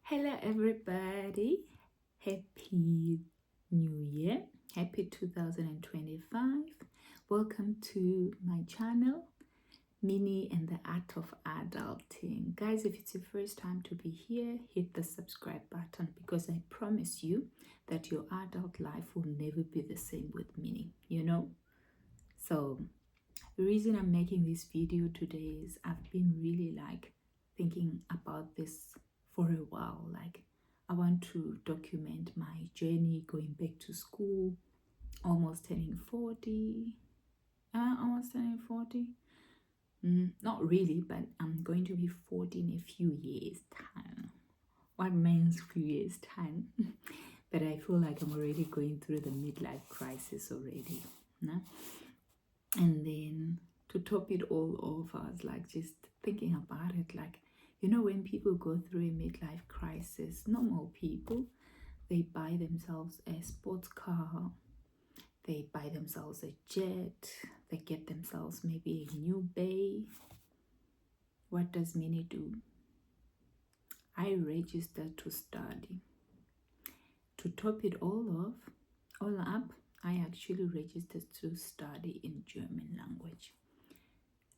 Hello, everybody. Happy New Year. Happy 2025. Welcome to my channel, Minnie and the Art of Adulting. Guys, if it's your first time to be here, hit the subscribe button because I promise you that your adult life will never be the same with Minnie, So, the reason I'm making this video today is I've been really thinking about this for a while. I want to document my journey going back to school, almost turning 40. Almost turning 40. Not really, but I'm going to be 40 in a few years' time. What means few years' time? But I feel like I'm already going through the midlife crisis already. No? And then to top it all off, I was just thinking about it, when people go through a midlife crisis, normal people, they buy themselves a sports car, they buy themselves a jet, they get themselves maybe a new bay. What does Minnie do? I registered to study. To top it all up, I actually registered to study in German language.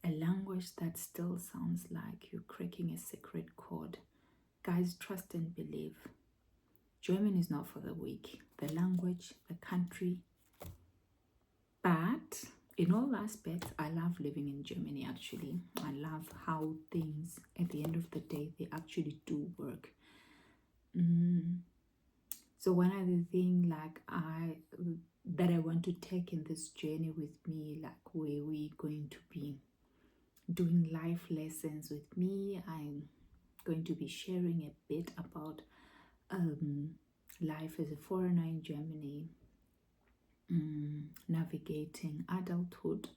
A language that still sounds like you're cracking a secret code. Guys, trust and believe. German is not for the weak. The language, the country. But in all aspects, I love living in Germany actually. I love how things, at the end of the day, they actually do work. So one other thing that I want to take in this journey with me, where we're going to be doing life lessons with me. I'm going to be sharing a bit about life as a foreigner in Germany, navigating adulthood,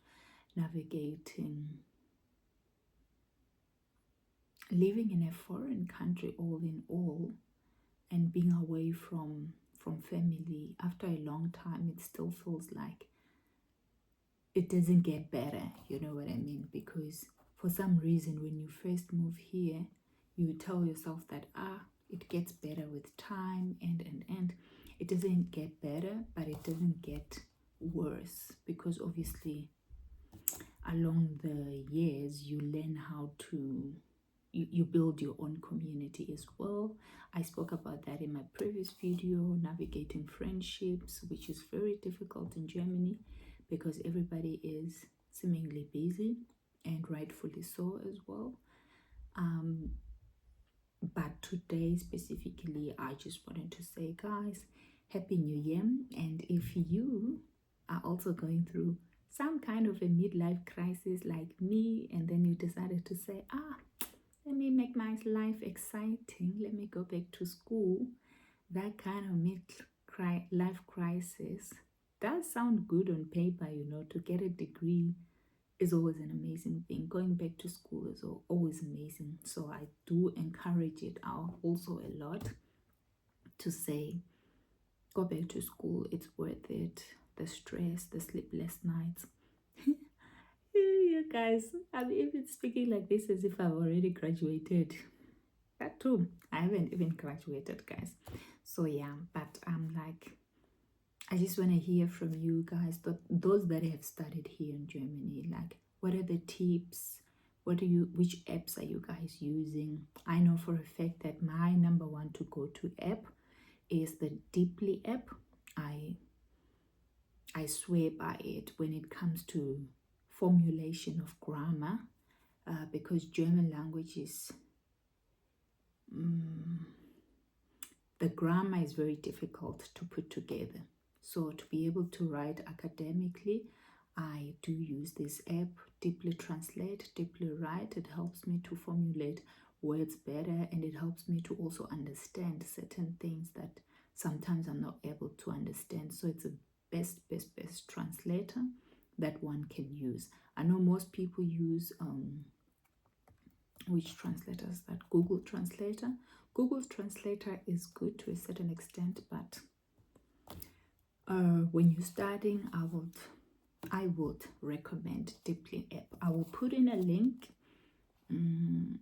navigating living in a foreign country all in all, and being away from family. After a long time, it still feels like it doesn't get better, you know what I mean? Because for some reason, when you first move here, you tell yourself that it gets better with time, and it doesn't get better, but it doesn't get worse, because obviously along the years you learn how to you build your own community as well. I spoke about that in my previous video, navigating friendships, which is very difficult in Germany because everybody is seemingly busy, and rightfully so as well. But today specifically, I just wanted to say, guys, Happy New Year. And if you are also going through some kind of a midlife crisis like me, and then you decided to say, let me make my life exciting, let me go back to school, that kind of midlife crisis does sound good on paper. To get a degree is always an amazing thing. Going back to school is always amazing. So I do encourage it out also a lot to say, go back to school, it's worth it. The stress, the sleepless nights. You guys, I'm even speaking like this as if I've already graduated. That too, I haven't even graduated, guys. So yeah, but I just want to hear from you guys, those that have studied here in Germany. What are the tips? Which apps are you guys using? I know for a fact that my number one to go to app is the Deeply app. I swear by it when it comes to formulation of grammar, because German language is the grammar is very difficult to put together. So to be able to write academically, I do use this app, Deeply Translate, Deeply Write. It helps me to formulate words better, and it helps me to also understand certain things that sometimes I'm not able to understand. So it's a best translator that one can use. I know most people use which translator is that? Google Translator. Google Translator is good to a certain extent, but when you're starting, I would recommend Deeply app. I will put in a link, and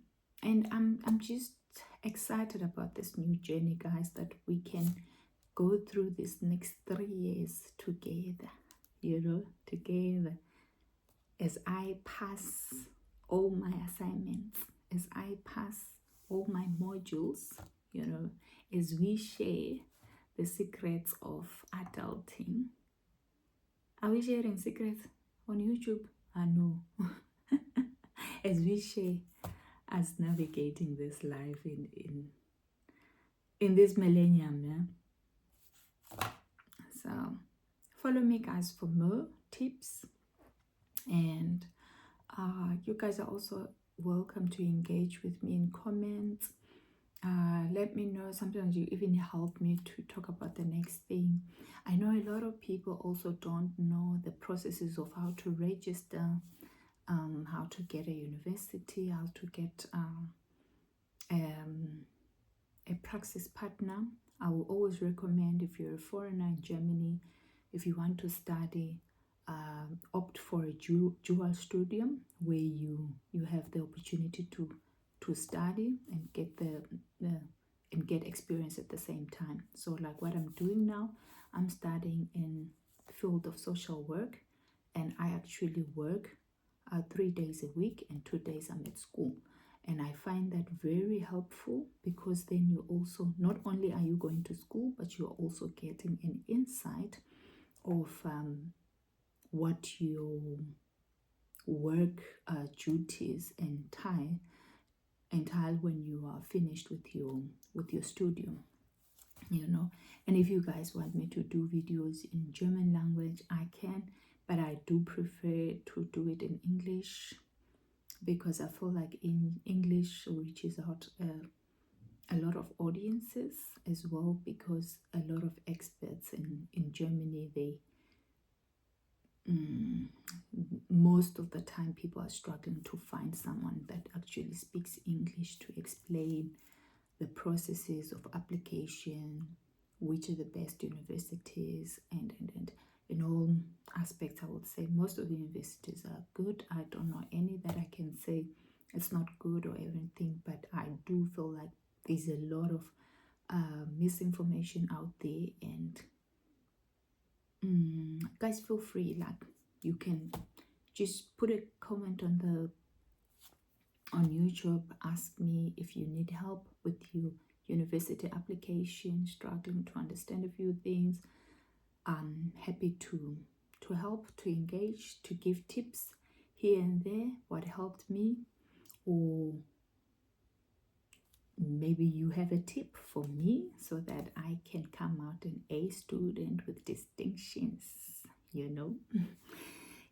I'm just excited about this new journey, guys, that we can go through this next 3 years together, together, as I pass all my assignments, as I pass all my modules, as we share the secrets of adulting. Are we sharing secrets on YouTube? No. As we share us navigating this life in this millennium, yeah? So follow me, guys, for more tips, and you guys are also welcome to engage with me in comments. Let me know. Sometimes you even help me to talk about the next thing. I know a lot of people also don't know the processes of how to register, how to get a university, how to get a praxis partner. I will always recommend, if you're a foreigner in Germany, if you want to study, opt for a dual studium where you have the opportunity to study and get and get experience at the same time. So like what I'm doing now, I'm studying in the field of social work, and I actually work 3 days a week, and 2 days I'm at school. And I find that very helpful, because then you also, not only are you going to school, but you're also getting an insight of what your work duties entail when you are finished with your studium, And if you guys want me to do videos in German language, I can, but I do prefer to do it in English, because I feel like in English reaches out a lot of audiences as well, because a lot of experts in Germany, most of the time people are struggling to find someone that actually speaks English to explain the processes of application, which are the best universities, and in all aspects. I would say most of the universities are good. I don't know any that I can say it's not good or everything, but I do feel like there's a lot of misinformation out there. And guys, feel free, like, you can just put a comment on YouTube, ask me if you need help with your university application, struggling to understand a few things. I'm happy to help, to engage, to give tips here and there, what helped me, or maybe you have a tip for me so that I can come out an A student with distinctions,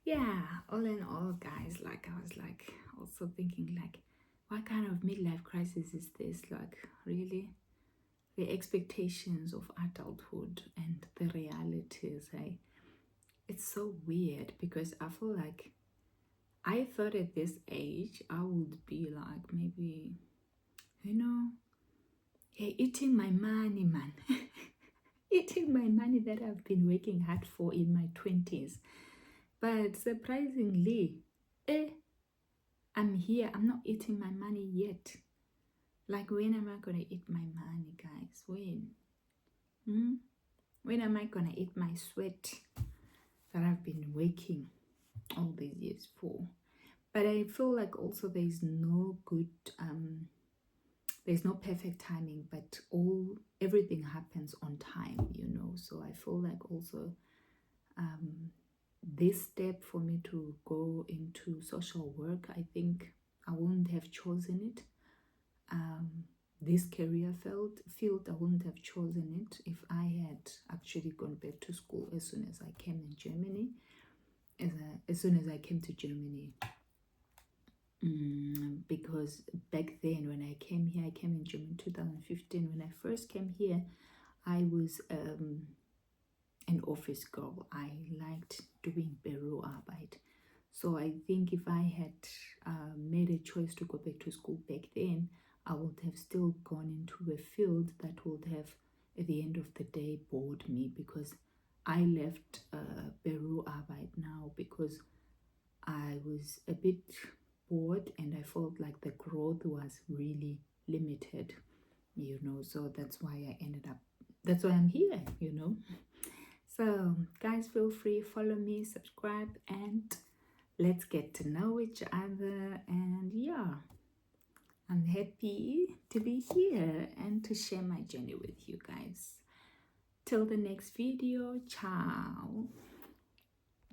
Yeah, all in all, guys, like, I was like also thinking, like, what kind of midlife crisis is this? Like, really, the expectations of adulthood and the realities, it's so weird, because I feel like I thought at this age I would be like, maybe, eating my money, man. Eating my money that I've been working hard for in my 20s. But surprisingly, I'm here. I'm not eating my money yet. Like, when am I gonna eat my money, guys? When? When am I gonna eat my sweat that I've been working all these years for? But I feel like also there's no perfect timing, but everything happens on time, So I feel like also this step for me to go into social work, I think I wouldn't have chosen it. This career field, I wouldn't have chosen it if I had actually gone back to school as soon as I came in Germany. As soon as I came to Germany, because back then when I came here, I came in June 2015. When I first came here, I was an office girl. I liked doing Büroarbeit. So I think if I had made a choice to go back to school back then, I would have still gone into a field that would have, at the end of the day, bored me, because I left Büroarbeit now because I was a bit bored, and I felt like the growth was really limited, you know, so that's why that's why I'm here, you know. So guys, feel free, follow me, subscribe, and let's get to know each other. And yeah, I'm happy to be here and to share my journey with you guys. Till the next video, ciao.